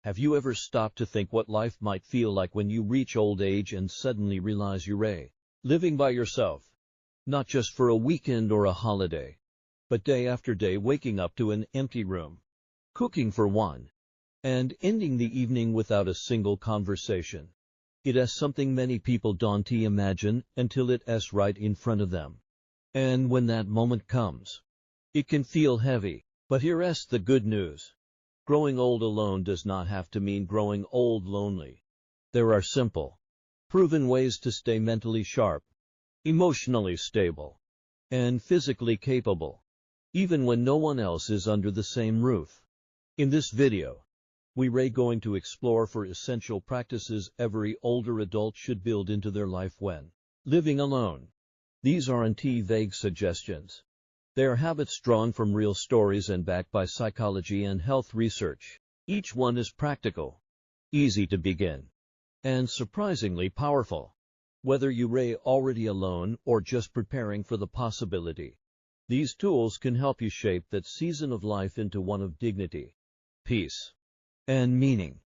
Have you ever stopped to think what life might feel like when you reach old age and suddenly realize you're living by yourself? Not just for a weekend or a holiday, but day after day waking up to an empty room, cooking for one, and ending the evening without a single conversation. It is something many people don't imagine until it's right in front of them. And when that moment comes, it can feel heavy. But here's the good news. Growing old alone does not have to mean growing old lonely. There are simple, proven ways to stay mentally sharp, emotionally stable, and physically capable, even when no one else is under the same roof. In this video, we're going to explore 4 essential practices every older adult should build into their life when living alone. These aren't vague suggestions. They are habits drawn from real stories and backed by psychology and health research. Each one is practical, easy to begin, and surprisingly powerful. Whether you're already alone or just preparing for the possibility, these tools can help you shape that season of life into one of dignity, peace, and meaning.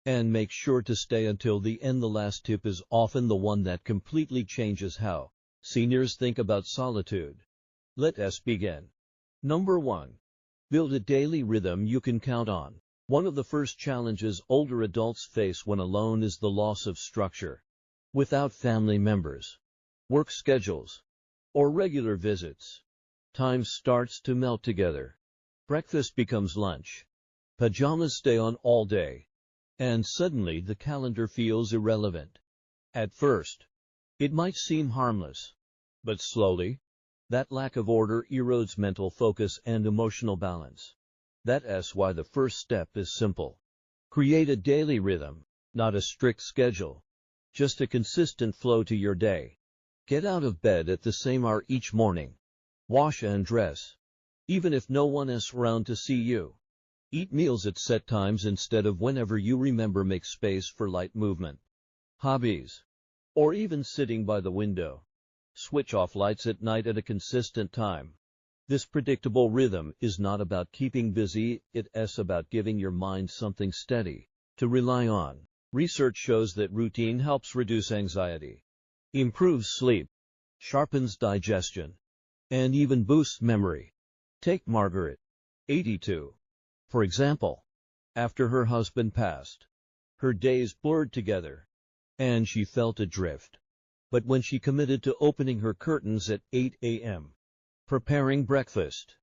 And make sure to stay until the end. The last tip is often the one that completely changes how seniors think about solitude. Let us begin. Number 1. Build a daily rhythm you can count on. One of the first challenges older adults face when alone is the loss of structure. Without family members, work schedules, or regular visits, time starts to melt together. Breakfast becomes lunch. Pajamas stay on all day. And suddenly the calendar feels irrelevant. At first, it might seem harmless, but slowly, that lack of order erodes mental focus and emotional balance. That's why the first step is simple. Create a daily rhythm, not a strict schedule, just a consistent flow to your day. Get out of bed at the same hour each morning. Wash and dress, even if no one is around to see you. Eat meals at set times instead of whenever you remember. Make space for light movement, hobbies, or even sitting by the window. Switch off lights at night at a consistent time. This predictable rhythm is not about keeping busy, it's about giving your mind something steady to rely on. Research shows that routine helps reduce anxiety, improves sleep, sharpens digestion, and even boosts memory. Take Margaret, 82. For example, after her husband passed, her days blurred together, and she felt adrift. But when she committed to opening her curtains at 8 a.m., preparing breakfast,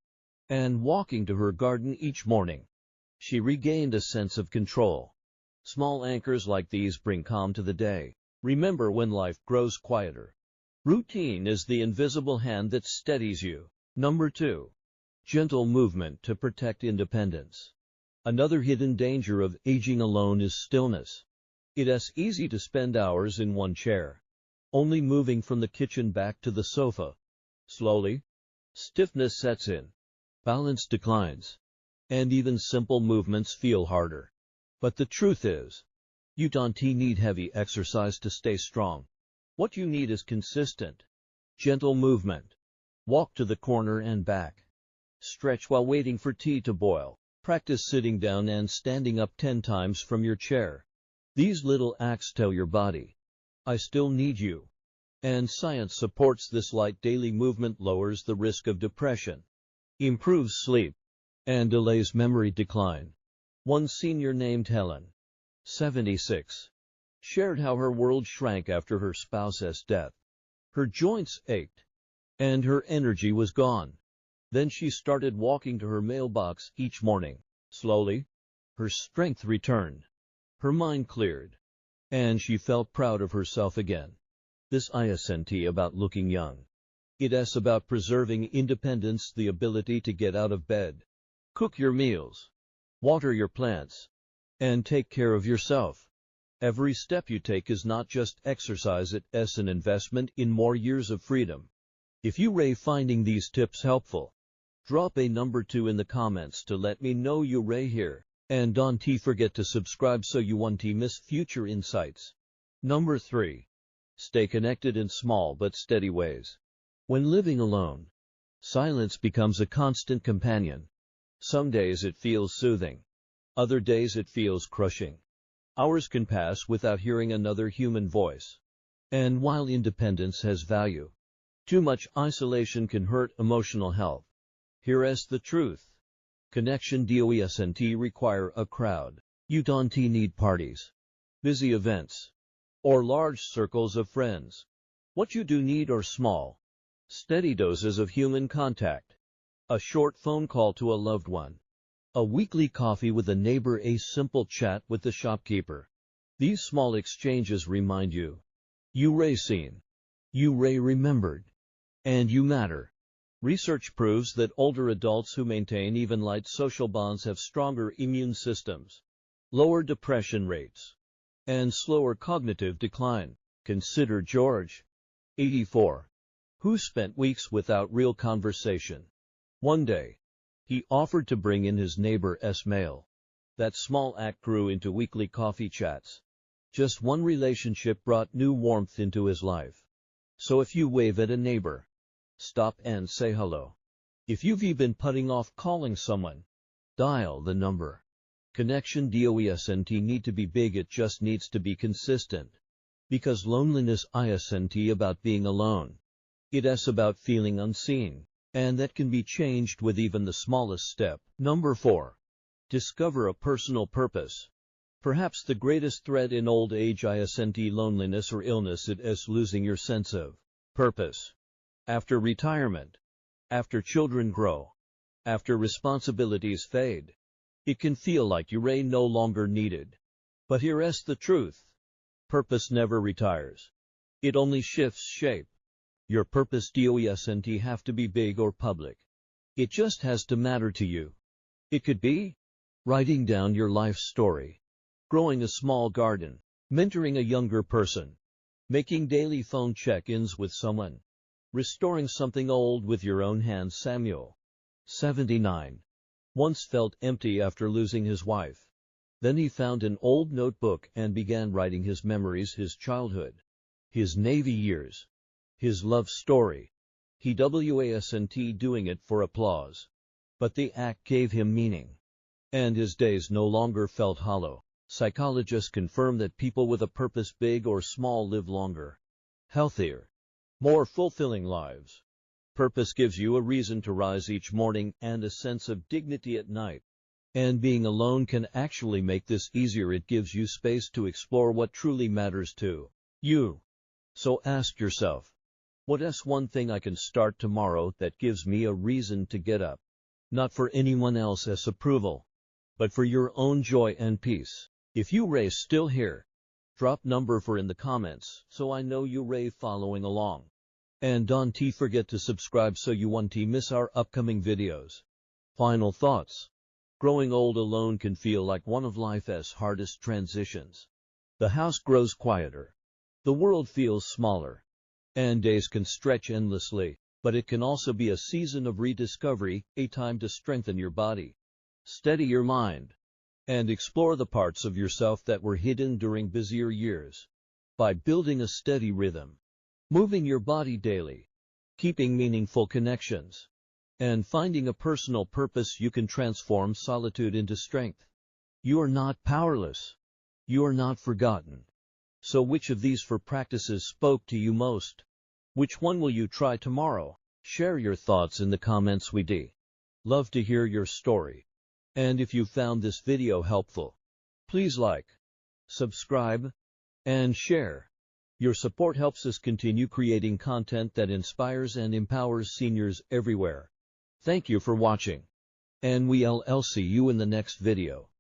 and walking to her garden each morning, she regained a sense of control. Small anchors like these bring calm to the day. Remember, when life grows quieter, routine is the invisible hand that steadies you. Number 2. Gentle movement to protect independence. Another hidden danger of aging alone is stillness. It is easy to spend hours in one chair, only moving from the kitchen back to the sofa. Slowly, stiffness sets in, balance declines, and even simple movements feel harder. But the truth is, you don't need heavy exercise to stay strong. What you need is consistent, gentle movement. Walk to the corner and back. Stretch while waiting for tea to boil. Practice sitting down and standing up 10 times from your chair. These little acts tell your body, I still need you. And science supports this. Light daily movement lowers the risk of depression, improves sleep, and delays memory decline. One senior named Helen, 76, shared how her world shrank after her spouse's death. Her joints ached, and her energy was gone. Then she started walking to her mailbox each morning. Slowly, her strength returned, her mind cleared, and she felt proud of herself again. This isn't about looking young. It is about preserving independence, the ability to get out of bed, cook your meals, water your plants, and take care of yourself. Every step you take is not just exercise, it's an investment in more years of freedom. If you're finding these tips helpful, drop a number 2 in the comments to let me know you're here. And don't forget to subscribe so you won't miss future insights. Number 3. Stay connected in small but steady ways. When living alone, silence becomes a constant companion. Some days it feels soothing. Other days it feels crushing. Hours can pass without hearing another human voice. And while independence has value, too much isolation can hurt emotional health. Here's the truth. Connection doesn't require a crowd. You don't need parties, busy events, or large circles of friends. What you do need are small, steady doses of human contact. A short phone call to a loved one, a weekly coffee with a neighbor, a simple chat with the shopkeeper. These small exchanges remind you, you seen, you remembered, and you matter. Research proves that older adults who maintain even light social bonds have stronger immune systems, lower depression rates, and slower cognitive decline. Consider George, 84, who spent weeks without real conversation. One day, he offered to bring in his neighbor's mail. That small act grew into weekly coffee chats. Just one relationship brought new warmth into his life. So if you wave at a neighbor, stop and say hello. If you've been putting off calling someone, dial the number. Connection doesn't need to be big, it just needs to be consistent. Because loneliness isn't about being alone. It's about feeling unseen, and that can be changed with even the smallest step. Number 4. Discover a personal purpose. Perhaps the greatest threat in old age isn't loneliness or illness, it's losing your sense of purpose. After retirement, after children grow, after responsibilities fade, it can feel like you're no longer needed. But here's the truth. Purpose never retires. It only shifts shape. Your purpose doesn't have to be big or public. It just has to matter to you. It could be writing down your life story, growing a small garden, mentoring a younger person, making daily phone check-ins with someone, restoring something old with your own hands. Samuel, 79, once felt empty after losing his wife. Then he found an old notebook and began writing his memories, his childhood, his Navy years, his love story. He wasn't doing it for applause, but the act gave him meaning, and his days no longer felt hollow. Psychologists confirm that people with a purpose, big or small, live longer, healthier, more fulfilling lives. Purpose gives you a reason to rise each morning and a sense of dignity at night. And being alone can actually make this easier. It gives you space to explore what truly matters to you. So ask yourself, what's one thing I can start tomorrow that gives me a reason to get up? Not for anyone else's approval, but for your own joy and peace. If you're still here, drop number 4 in the comments so I know you're following along. And don't forget to subscribe so you won't miss our upcoming videos. Final thoughts. Growing old alone can feel like one of life's hardest transitions. The house grows quieter, the world feels smaller, and days can stretch endlessly. But it can also be a season of rediscovery, a time to strengthen your body, steady your mind, and explore the parts of yourself that were hidden during busier years. By building a steady rhythm, moving your body daily, keeping meaningful connections, and finding a personal purpose, you can transform solitude into strength. You are not powerless. You are not forgotten. So which of these 4 practices spoke to you most? Which one will you try tomorrow? Share your thoughts in the comments. We'd love to hear your story. And if you found this video helpful, please like, subscribe, and share. Your support helps us continue creating content that inspires and empowers seniors everywhere. Thank you for watching, and we'll see you in the next video.